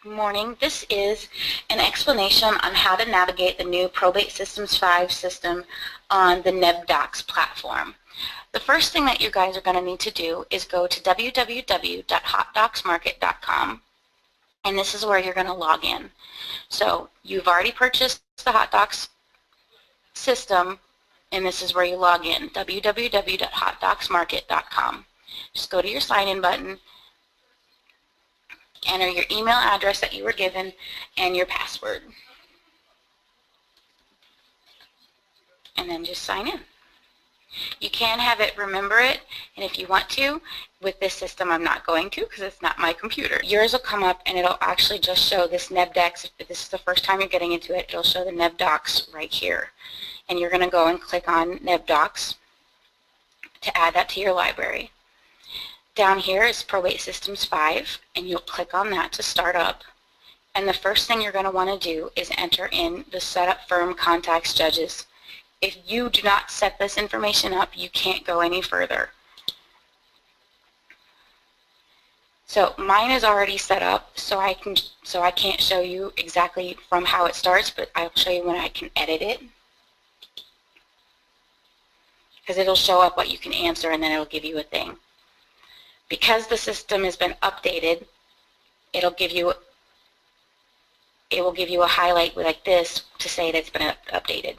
Good morning. This is an explanation on how to navigate the new Probate Systems 5 system on the NebDocs platform. The first thing that you guys are going to need to do is go to www.hotdocsmarket.com, and this is where you're going to log in. So you've already purchased the HotDocs system, and this is where you log in, www.hotdocsmarket.com. Just go to your sign-in button, enter your email address that you were given and your password, and then just sign in. You can have it remember it, and if you want to, with this system I'm not going to because it's not my computer. Yours will come up and it'll actually just show this NebDocs. If this is the first time you're getting into it, it'll show the NebDocs right here. And you're going to go and click on NebDocs to add that to your library. Down here is Probate Systems 5, and you'll click on that to start up. And the first thing you're going to want to do is enter in the setup firm contacts judges. If you do not set this information up, you can't go any further. So mine is already set up, so I can't show you exactly from how it starts, but I'll show you when I can edit it. Because it'll show up what you can answer, and then it'll give you a thing. Because the system has been updated, it will give you a highlight like this to say that it's been updated.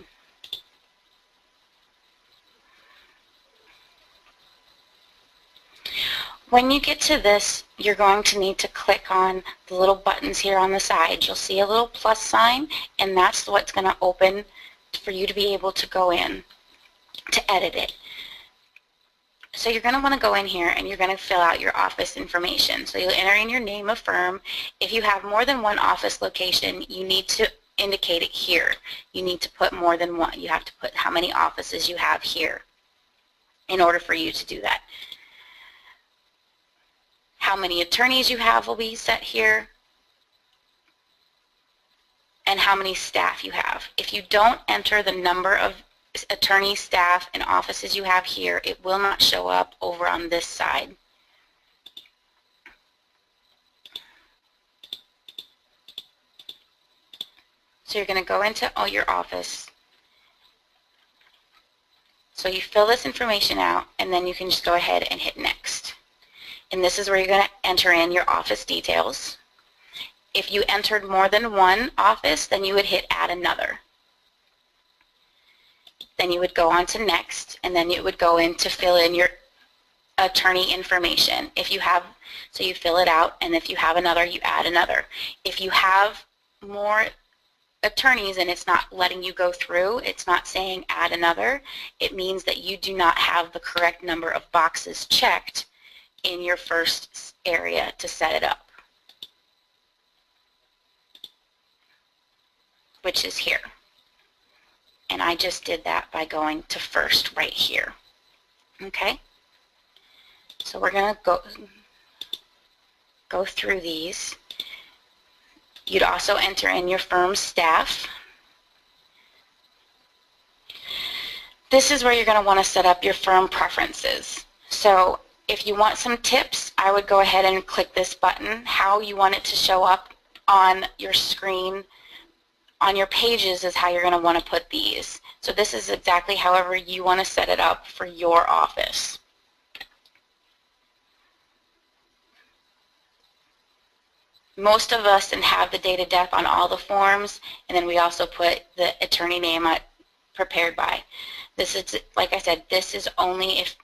When you get to this, you're going to need to click on the little buttons here on the side. You'll see a little plus sign, and that's what's going to open for you to be able to go in to edit it. So you're going to want to go in here and you're going to fill out your office information. So you'll enter in your name of firm. If you have more than one office location, you need to indicate it here. You need to put more than one. You have to put how many offices you have here in order for you to do that. How many attorneys you have will be set here, and how many staff you have. If you don't enter the number of attorney staff and offices you have here, it will not show up over on this side. So you're going to go into your office. So you fill this information out, and then you can just go ahead and hit next. And this is where you're going to enter in your office details. If you entered more than one office, then you would hit add another. Then you would go on to next, and then you would go in to fill in your attorney information. If you have, so you fill it out, and if you have another, you add another. If you have more attorneys and it's not letting you go through, it's not saying add another, it means that you do not have the correct number of boxes checked in your first area to set it up, which is here. And I just did that by going to first right here. Okay? So we're going to go through these. You'd also enter in your firm staff. This is where you're going to want to set up your firm preferences. So if you want some tips, I would go ahead and click this button. How you want it to show up on your screen on your pages is how you're going to want to put these. So this is exactly however you want to set it up for your office. Most of us have the date of death on all the forms, and then we also put the attorney name prepared by. This is, like I said, this is only if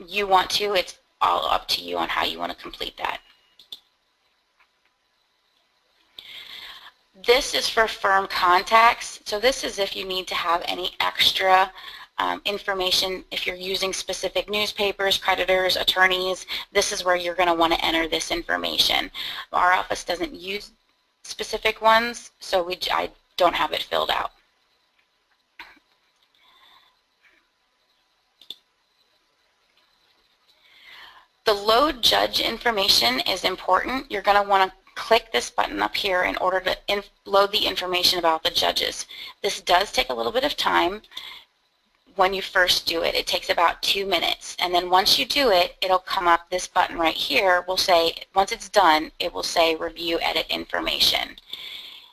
you want to. It's all up to you on how you want to complete that. This is for firm contacts. So this is if you need to have any extra information. If you're using specific newspapers, creditors, attorneys, this is where you're going to want to enter this information. Our office doesn't use specific ones, so I don't have it filled out. The load judge information is important. You're going to want to click this button up here in order to load the information about the judges. This does take a little bit of time. when you first do it. It takes about 2 minutes. And then once you do it, it'll come up, this button right here will say, once it's done, it will say review edit information.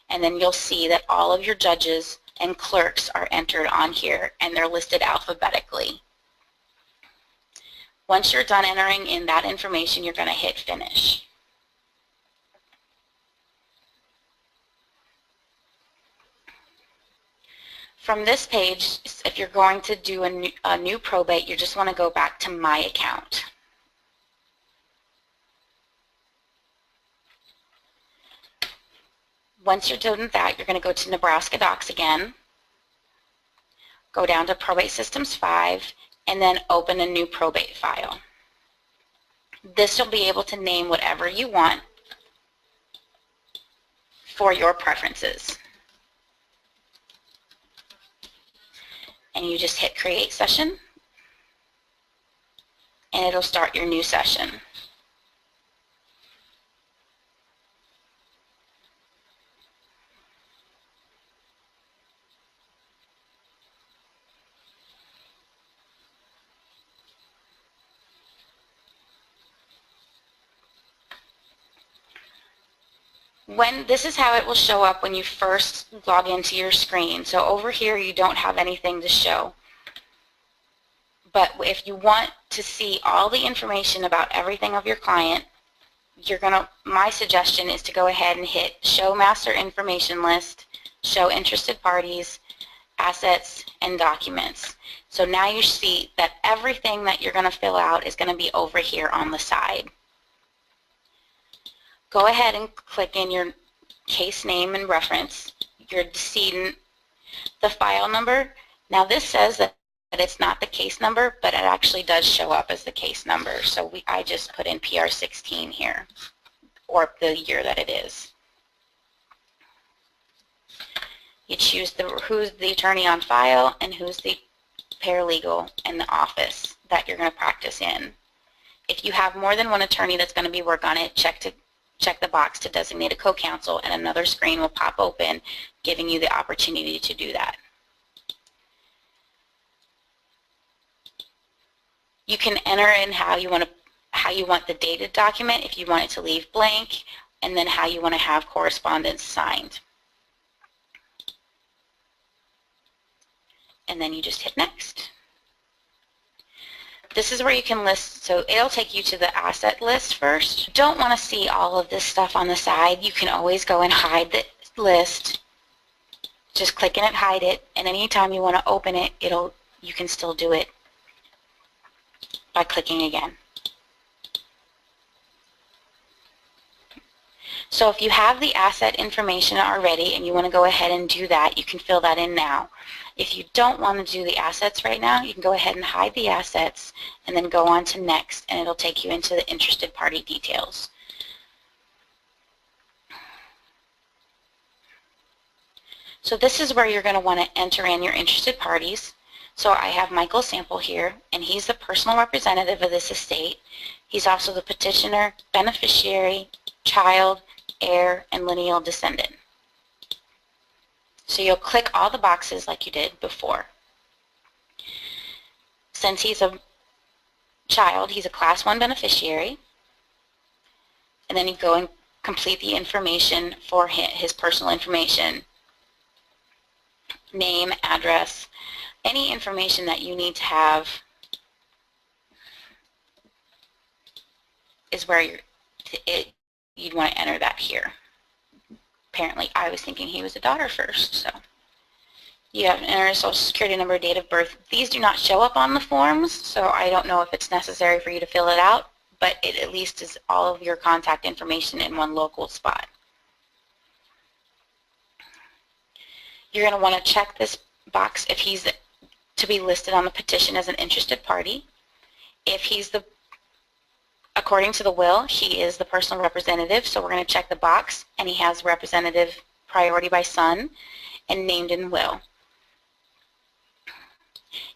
And then you'll see that all of your judges and clerks are entered on here, and they're listed alphabetically. Once you're done entering in that information, you're going to hit finish. From this page, if you're going to do a new probate, you just want to go back to My Account. Once you're done with that, you're going to go to Nebraska Docs again, go down to Probate Systems 5, and then open a new probate file. This will be able to name whatever you want for your preferences. And you just hit Create Session, and it'll start your new session. This is how it will show up when you first log into your screen. So over here you don't have anything to show. But if you want to see all the information about everything of your client, my suggestion is to go ahead and hit Show Master Information List, Show Interested Parties, Assets, and Documents. So now you see that everything that you're going to fill out is going to be over here on the side. Go ahead and click in your case name and reference, your decedent, the file number. Now this says that it's not the case number, but it actually does show up as the case number. So I just put in PR16 here, or the year that it is. You choose who's the attorney on file and who's the paralegal in the office that you're going to practice in. If you have more than one attorney that's going to be work on it, check the box to designate a co-counsel, and another screen will pop open giving you the opportunity to do that. You can enter in how you want the dated document, if you want it to leave blank, and then how you want to have correspondence signed. And then you just hit next. This is where you can list, so it'll take you to the asset list first. If you don't want to see all of this stuff on the side, you can always go and hide the list. Just click in it, hide it, and anytime you want to open it, you can still do it by clicking again. So if you have the asset information already and you want to go ahead and do that, you can fill that in now. If you don't want to do the assets right now, you can go ahead and hide the assets and then go on to next, and it'll take you into the interested party details. So this is where you're going to want to enter in your interested parties. So I have Michael Sample here, and he's the personal representative of this estate. He's also the petitioner, beneficiary, child, heir, and lineal descendant. So you'll click all the boxes like you did before. Since he's a child, he's a Class 1 beneficiary. And then you go and complete the information for his personal information. Name, address, any information that you need to have is where you'd want to enter that here. Apparently, I was thinking he was a daughter first, so. You have to enter a social security number, date of birth. These do not show up on the forms, so I don't know if it's necessary for you to fill it out, but it at least is all of your contact information in one local spot. You're going to want to check this box if he's to be listed on the petition as an interested party. If he's according to the will, he is the personal representative, so we're going to check the box, and he has representative priority by son and named in will.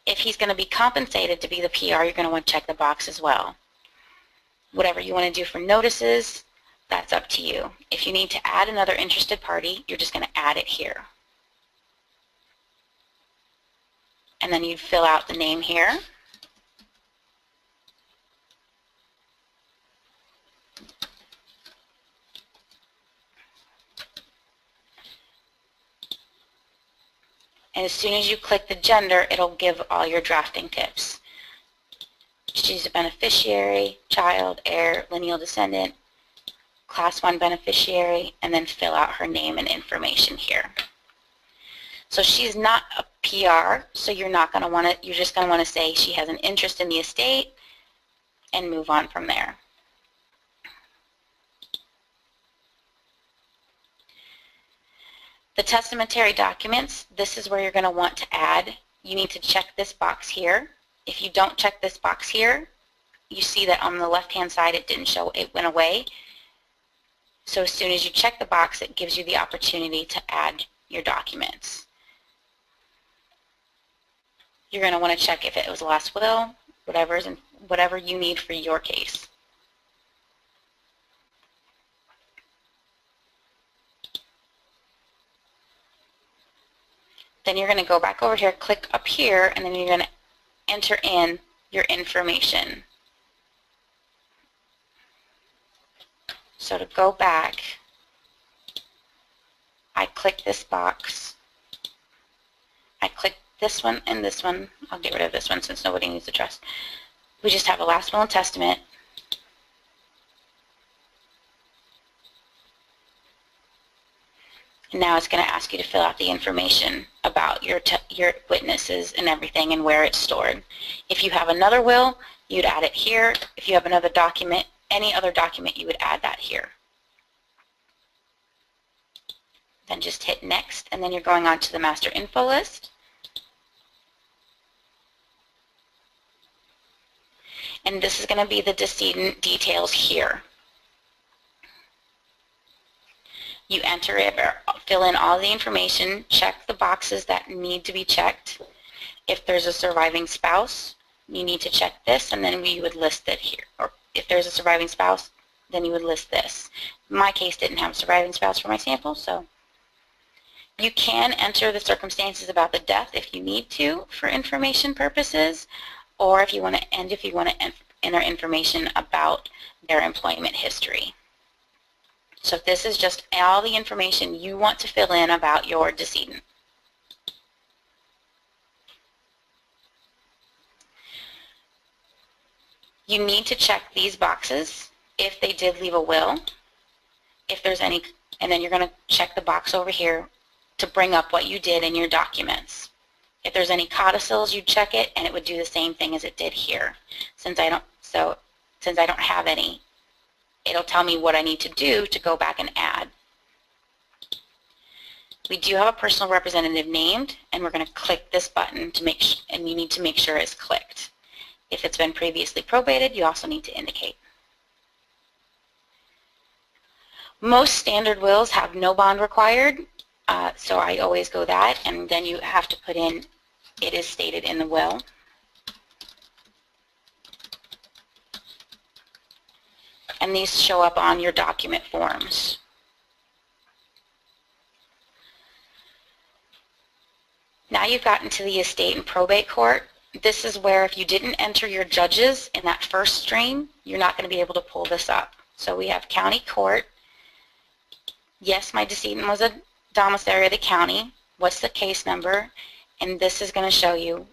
If he's going to be compensated to be the PR, you're going to want to check the box as well. Whatever you want to do for notices, that's up to you. If you need to add another interested party, you're just going to add it here. and then you'd fill out the name here. And as soon as you click the gender, it'll give all your drafting tips. Choose a beneficiary, child, heir, lineal descendant, class 1 beneficiary, and then fill out her name and information here. So she's not a PR, so you're not going to want to, you're just going to want to say she has an interest in the estate and move on from there. The testamentary documents, this is where you're going to want to add. You need to check this box here. If you don't check this box here, you see that on the left-hand side it didn't show, it went away. So as soon as you check the box, it gives you the opportunity to add your documents. You're going to want to check if it was a last will, whatever you need for your case. Then you're going to go back over here, click up here, and then you're going to enter in your information. So to go back, I click this box. I click this one and this one. I'll get rid of this one since nobody needs the trust. We just have a last will and testament. And now it's going to ask you to fill out the information about your witnesses and everything and where it's stored. If you have another will, you'd add it here. If you have another document, any other document, you would add that here. Then just hit next, and then you're going on to the master info list. And this is going to be the decedent details here. You enter it or fill in all the information, check the boxes that need to be checked. If there's a surviving spouse, you need to check this, and then we would list it here. Or if there's a surviving spouse, then you would list this. In my case, didn't have a surviving spouse for my sample, so you can enter the circumstances about the death if you need to for information purposes, or if you want to enter information about their employment history. So this is just all the information you want to fill in about your decedent. You need to check these boxes if they did leave a will, if there's any, and then you're going to check the box over here to bring up what you did in your documents. If there's any codicils, you check it, and it would do the same thing as it did here. Since I don't have any, it'll tell me what I need to do to go back and add. We do have a personal representative named, and we're going to click this button to and you need to make sure it's clicked. If it's been previously probated, you also need to indicate. Most standard wills have no bond required, so I always go that, and then you have to put in, it is stated in the will. And these show up on your document forms. Now you've gotten to the estate and probate court. This is where if you didn't enter your judges in that first stream, you're not going to be able to pull this up. So we have county court. Yes, my decedent was a domiciliary of the county. What's the case number? And this is going to show you.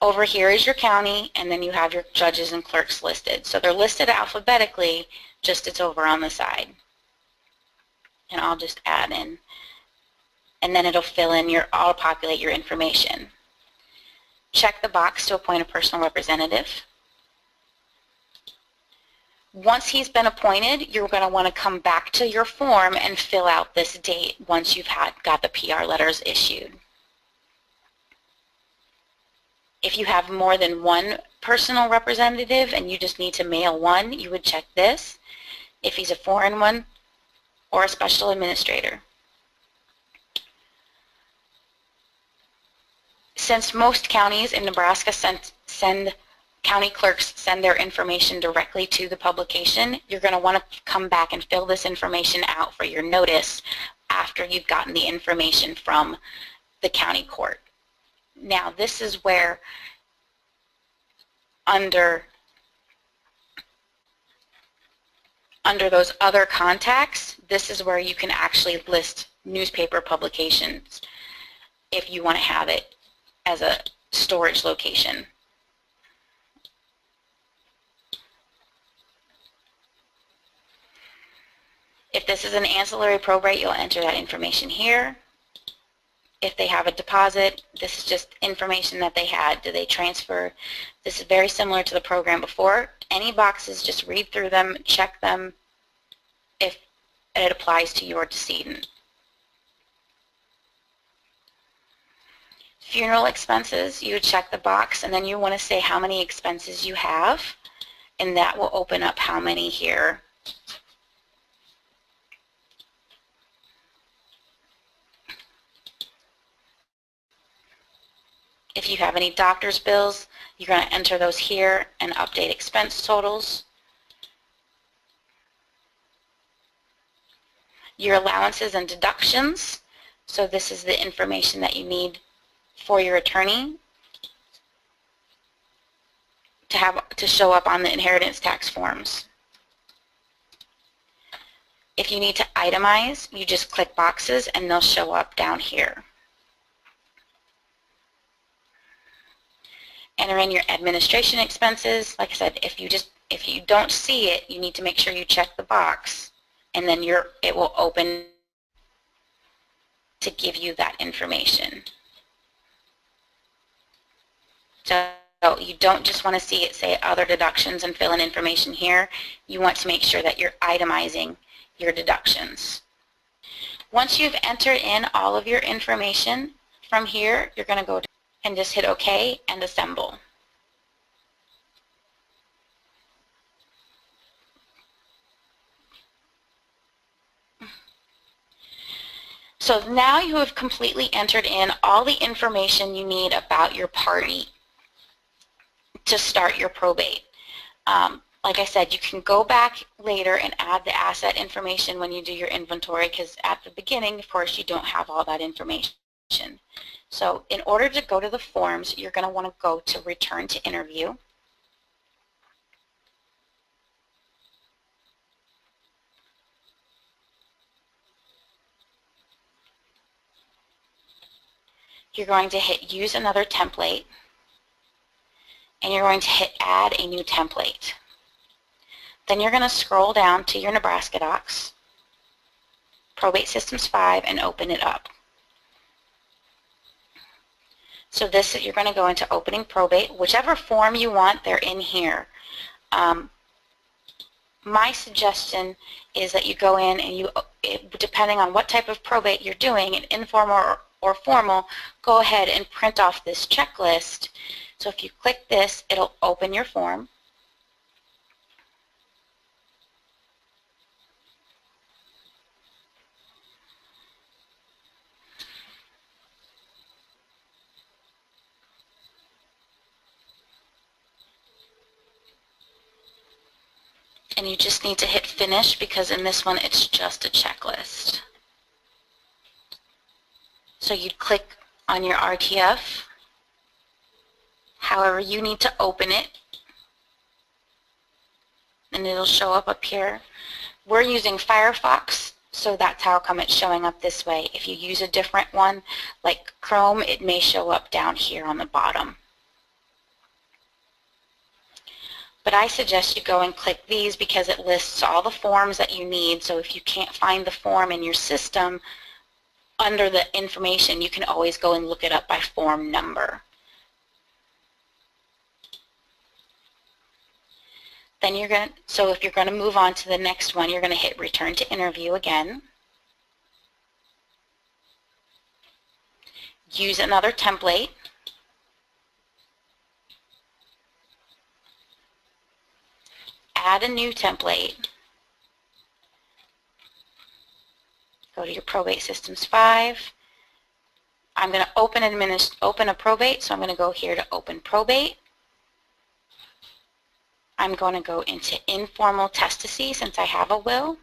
Over here is your county, and then you have your judges and clerks listed. So they're listed alphabetically, just it's over on the side. And I'll just add in. And then it'll fill in auto-populate your information. Check the box to appoint a personal representative. Once he's been appointed, you're going to want to come back to your form and fill out this date once you've got the PR letters issued. If you have more than one personal representative and you just need to mail one, you would check this. If he's a foreign one, or a special administrator. Since most counties in Nebraska county clerks send their information directly to the publication, you're going to want to come back and fill this information out for your notice after you've gotten the information from the county court. Now this is where under those other contacts, this is where you can actually list newspaper publications if you want to have it as a storage location. If this is an ancillary probate, you'll enter that information here. If they have a deposit, this is just information that they had. Do they transfer? This is very similar to the program before. Any boxes, just read through them, check them if it applies to your decedent. Funeral expenses, you would check the box, and then you want to say how many expenses you have, and that will open up how many here. If you have any doctor's bills, you're going to enter those here and update expense totals. Your allowances and deductions, so this is the information that you need for your attorney to show up on the inheritance tax forms. If you need to itemize, you just click boxes and they'll show up down here. Enter in your administration expenses. Like I said, if you don't see it, you need to make sure you check the box, and then it will open to give you that information. So you don't just want to see it say other deductions and fill in information here. You want to make sure that you're itemizing your deductions. Once you've entered in all of your information, from here you're going to go and just hit OK and assemble. So now you have completely entered in all the information you need about your party to start your probate. Like I said, you can go back later and add the asset information when you do your inventory, because at the beginning, of course, you don't have all that information. So in order to go to the forms, you're going to want to go to Return to Interview. You're going to hit Use Another Template, and you're going to hit Add a New Template. Then you're going to scroll down to your Nebraska Docs, Probate Systems 5, and open it up. So this, you're going to go into Opening Probate. Whichever form you want, they're in here. My suggestion is that you go in and depending on what type of probate you're doing, an informal or formal, go ahead and print off this checklist. So if you click this, it'll open your form. And you just need to hit Finish, because in this one it's just a checklist. So you'd click on your RTF, however you need to open it, and it'll show up here. We're using Firefox, so that's how come it's showing up this way. If you use a different one, like Chrome, it may show up down here on the bottom. But I suggest you go and click these because it lists all the forms that you need. So if you can't find the form in your system, under the information, you can always go and look it up by form number. Then so if you're going to move on to the next one, you're going to hit Return to Interview again. Use Another Template. Add a New Template. Go to your Probate Systems 5. I'm going to open a probate, so I'm going to go here to Open Probate. I'm going to go into Informal Testacy since I have a will.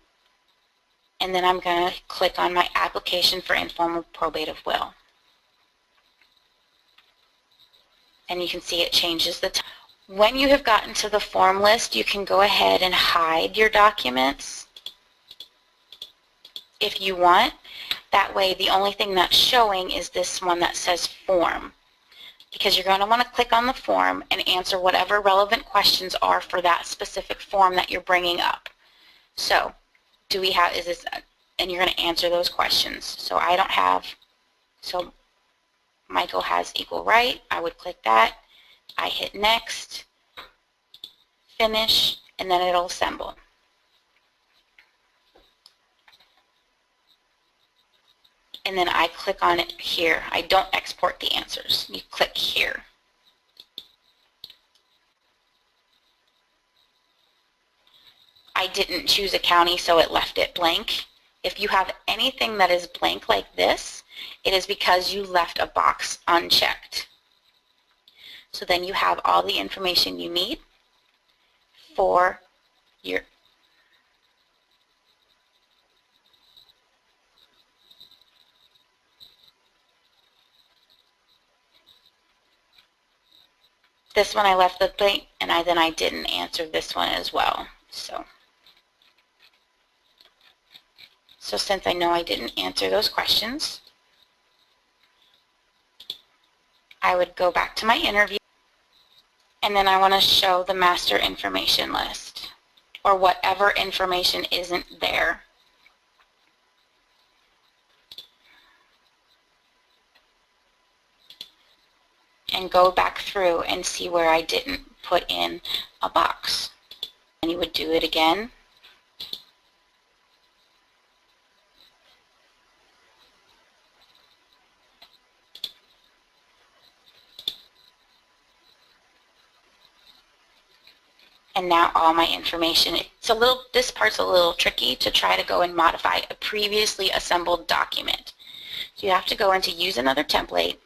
And then I'm going to click on my application for informal probate of will. and you can see it changes the time. When you have gotten to the form list, you can go ahead and hide your documents if you want. That way the only thing that's showing is this one that says form, because you're going to want to click on the form and answer whatever relevant questions are for that specific form that you're bringing up. So do we have, is this, and you're going to answer those questions. So I don't have, so Michael has equal right. I would click that. I hit next, finish, and then it'll assemble. And then I click on it here. I don't export the answers. You click here. I didn't choose a county, so it left it blank. If you have anything that is blank like this, it is because you left a box unchecked. So then you have all the information you need for your this one I left the blank, and then I didn't answer this one as well. So since I know I didn't answer those questions, I would go back to my interview, and then I want to show the master information list, or whatever information isn't there. And go back through and see where I didn't put in a box. And you would do it again. And now all my information, this part's a little tricky to try to go and modify a previously assembled document. So you have to go into use another template,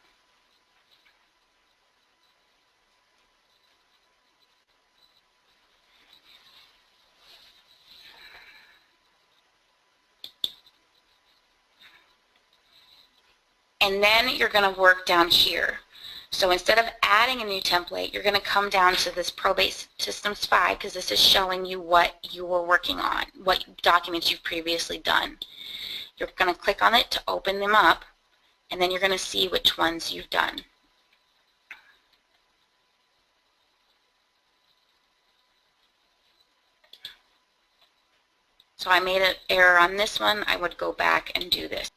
and then you're going to work down here. So instead of adding a new template, you're going to come down to this Probate Systems 5, because this is showing you what you were working on, what documents you've previously done. You're going to click on it to open them up, and then you're going to see which ones you've done. So I made an error on this one. I would go back and do this.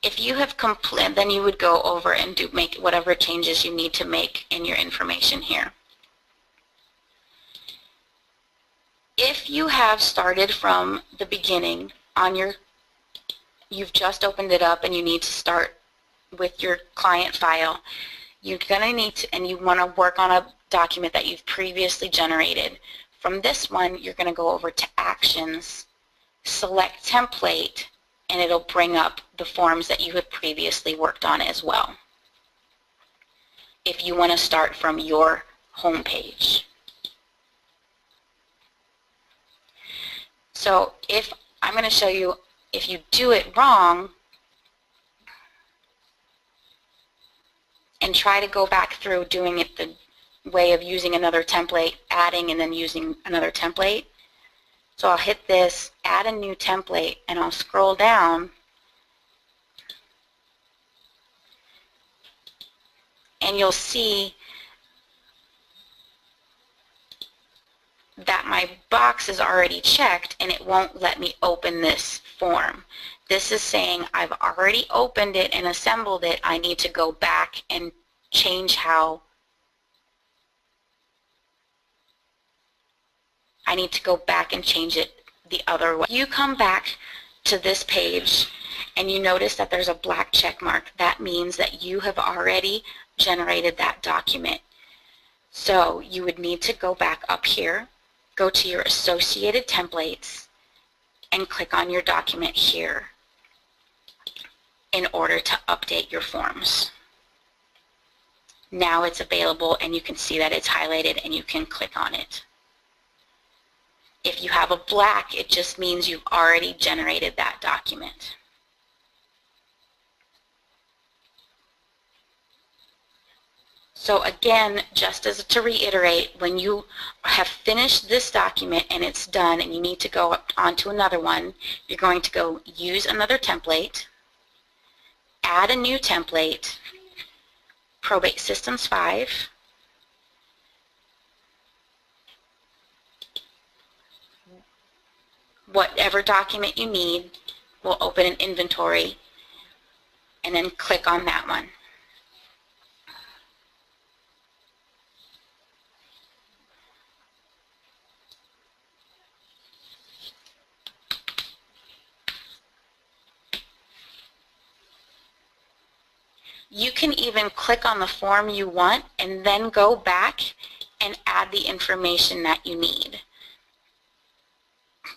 If you have completed, then you would go over and make whatever changes you need to make in your information here. If you have started from the beginning on you've just opened it up and you need to start with your client file, you're going to need to, and you want to work on a document that you've previously generated. From this one, you're going to go over to Actions, select Template, and it'll bring up the forms that you had previously worked on as well, if you want to start from your home page. So if I'm going to show you, if you do it wrong and try to go back through doing it the way of using another template, adding and then using another template. So I'll hit this, add a new template, and I'll scroll down, and you'll see that my box is already checked and it won't let me open this form. This is saying I've already opened it and assembled it. I need to go back and change how I need to go back and change it the other way. You come back to this page and you notice that there's a black check mark. That means that you have already generated that document. So you would need to go back up here, go to your associated templates, and click on your document here in order to update your forms. Now it's available and you can see that it's highlighted and you can click on it. If you have a black, it just means you've already generated that document. So again, just as to reiterate, when you have finished this document and it's done and you need to go on to another one, you're going to go use another template, add a new template, Probate Systems 5, whatever document you need will open an inventory, and then click on that one. You can even click on the form you want and then go back and add the information that you need.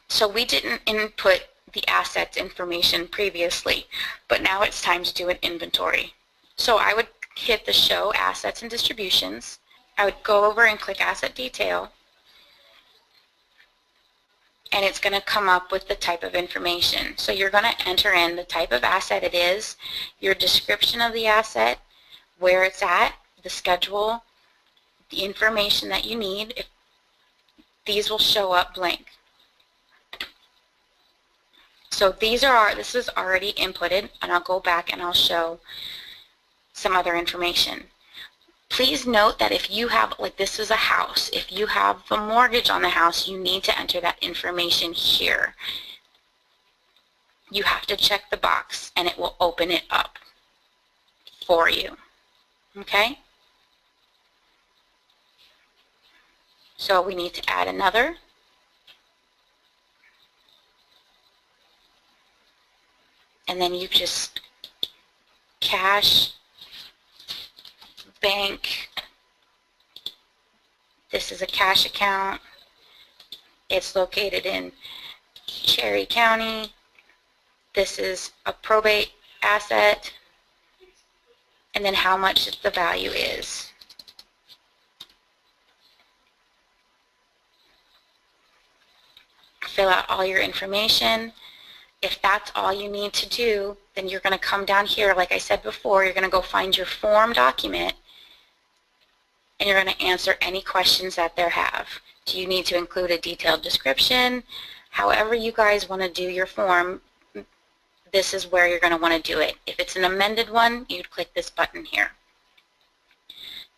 So we didn't input the assets information previously, but now it's time to do an inventory. So I would hit the Show Assets and Distributions. I would go over and click Asset Detail, and it's going to come up with the type of information. So you're going to enter in the type of asset it is, your description of the asset, where it's at, the schedule, the information that you need. These will show up blank. So this is already inputted, and I'll go back and I'll show some other information. Please note that if you have, like this is a house, if you have a mortgage on the house, you need to enter that information here. You have to check the box and it will open it up for you. Okay? So we need to add another. And then you just cash, bank. This is a cash account. It's located in Cherry County. This is a probate asset. And then how much the value is. Fill out all your information. If that's all you need to do, then you're going to come down here, like I said before, you're going to go find your form document, and you're going to answer any questions that there have. Do you need to include a detailed description? However you guys want to do your form, this is where you're going to want to do it. If it's an amended one, you'd click this button here.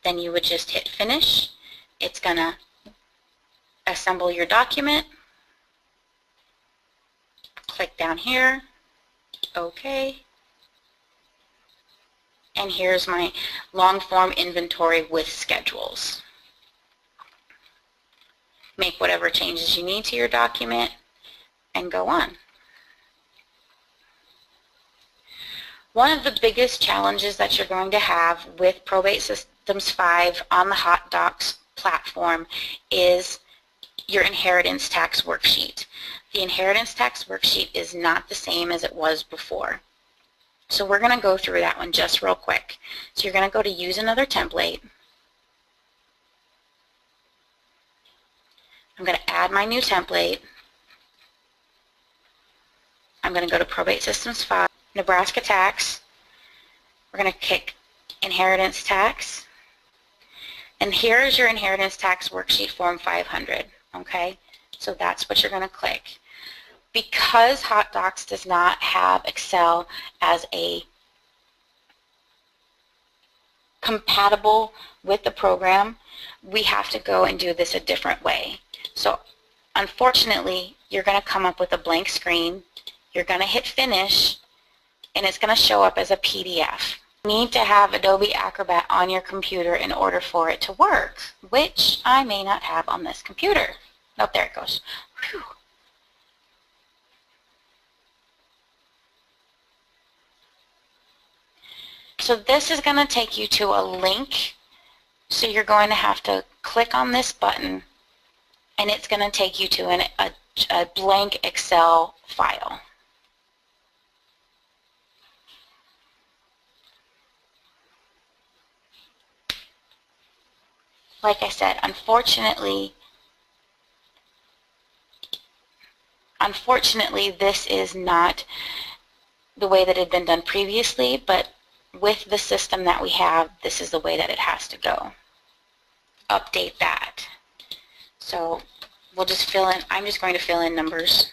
Then you would just hit Finish. It's going to assemble your document. Click down here, OK, and here's my long form inventory with schedules. Make whatever changes you need to your document and go on. One of the biggest challenges that you're going to have with Probate Systems 5 on the NebDocs platform is your inheritance tax worksheet. The inheritance tax worksheet is not the same as it was before. So we're going to go through that one just real quick. So you're going to go to Use Another Template. I'm going to add my new template. I'm going to go to Probate Systems 5, Nebraska Tax. We're going to click Inheritance Tax. And here is your Inheritance Tax Worksheet Form 500. Okay? So that's what you're going to click. Because NebDocs does not have Excel as a compatible with the program, we have to go and do this a different way. So unfortunately, you're going to come up with a blank screen. You're going to hit Finish, and it's going to show up as a PDF. You need to have Adobe Acrobat on your computer in order for it to work, which I may not have on this computer. Oh, there it goes. Whew. So this is going to take you to a link. So you're going to have to click on this button, and it's going to take you to a blank Excel file. Like I said, unfortunately, this is not the way that it had been done previously, but with the system that we have, this is the way that it has to go. Update that. So we'll just fill in, I'm just going to fill in numbers.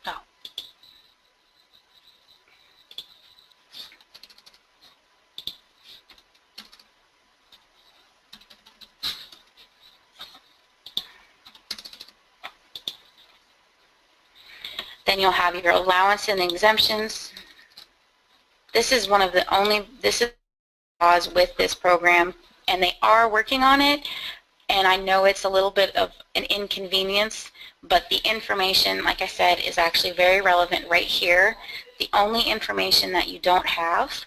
Oh. Then you'll have your allowance and exemptions. This is one of the only, this is laws with this program, and they are working on it, and I know it's a little bit of an inconvenience, but the information, like I said, is actually very relevant right here. The only information that you don't have,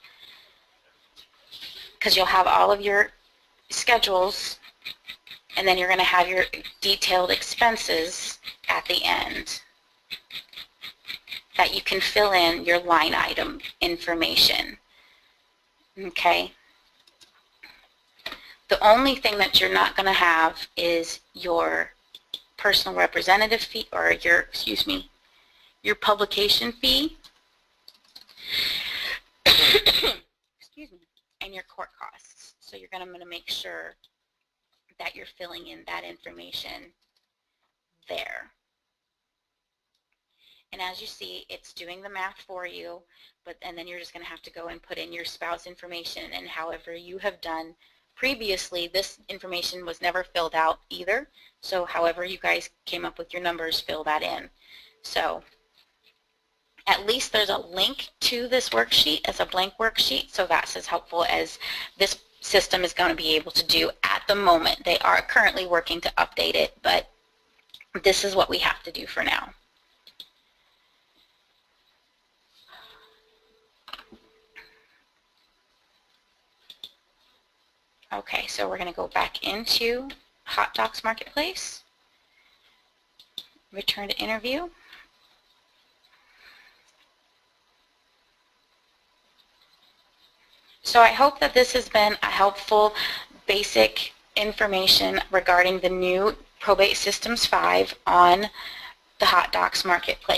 because you'll have all of your schedules, and then you're going to have your detailed expenses at the end, that you can fill in your line item information. Okay? The only thing that you're not going to have is your personal representative fee, or your, excuse me, your publication fee, excuse me, and your court costs. So you're going to make sure that you're filling in that information there. And as you see, it's doing the math for you, and then you're just going to have to go and put in your spouse information, and however you have done previously, this information was never filled out either. So however you guys came up with your numbers, fill that in. So at least there's a link to this worksheet as a blank worksheet, so that's as helpful as this system is going to be able to do at the moment. They are currently working to update it, but this is what we have to do for now. Okay, so we're going to go back into NebDocs Marketplace, return to interview. So I hope that this has been a helpful basic information regarding the new Probate Systems 5 on the NebDocs Marketplace.